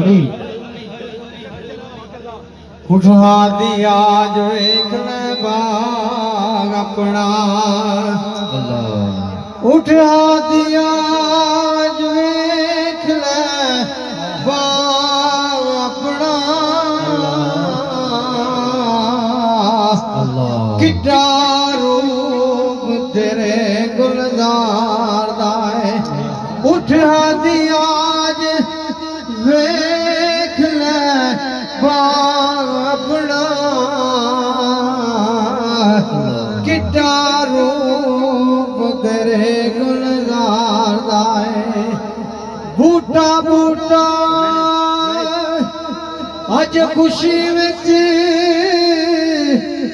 अली उठा दिया जो एक ने बाग अपना उठा दिया जो एक ने बाग अपना किड्डा रूप तेरे गुलजार दा है उठा दिया जो वेख ले बाग अपना किड्डा रूप तेरे गुलजार दा है बूटा बूटा अज खुशी विच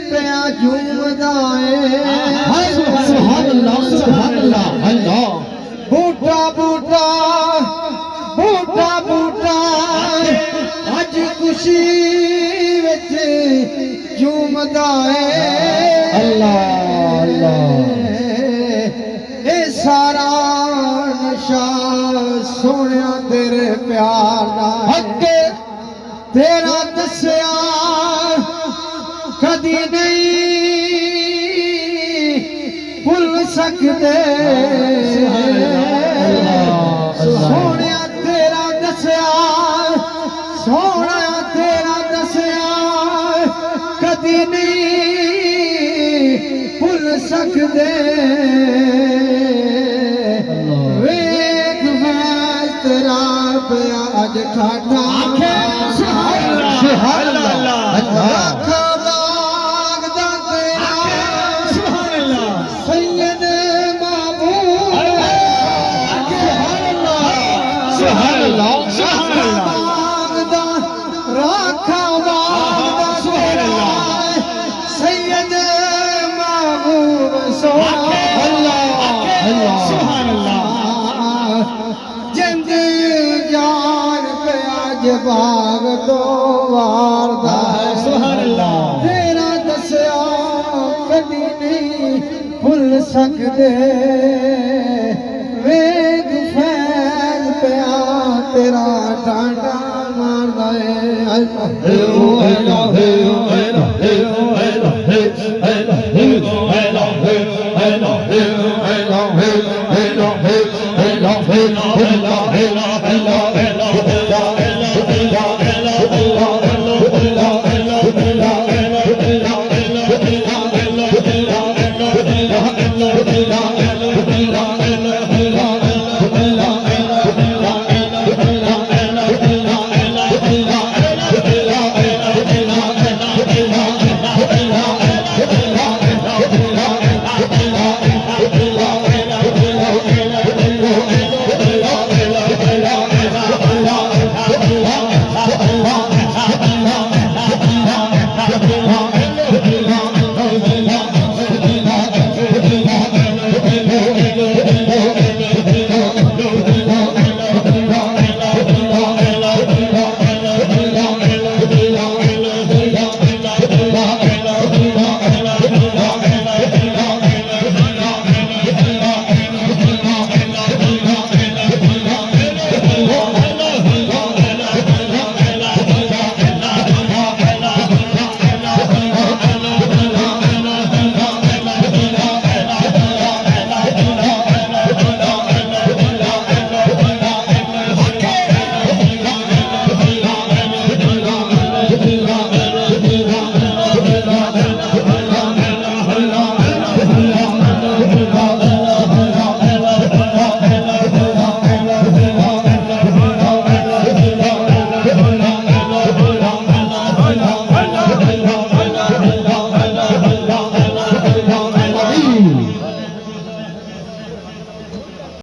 पिया झूमदा है सुभान अल्लाह अल्लाह बूटा बूटा बूटा बूटा अज खुशी विच झूमदा है अल्लाह अल्लाह ए सारा नशा सोनिया तेरे प्यार दा है तेरा दसिया कदी नहीं भूल सकते सोनिया तेरा दसिया सोना तेरा दसिया कदी नहीं भूल सकते वेख फैज तेरा पिया अज ठाठा बाग दो वार दा सुभान अल्लाह तेरा दसिया कदी नहीं भूल सकदे वेग फैल पिया तेरा टांडा मारदा है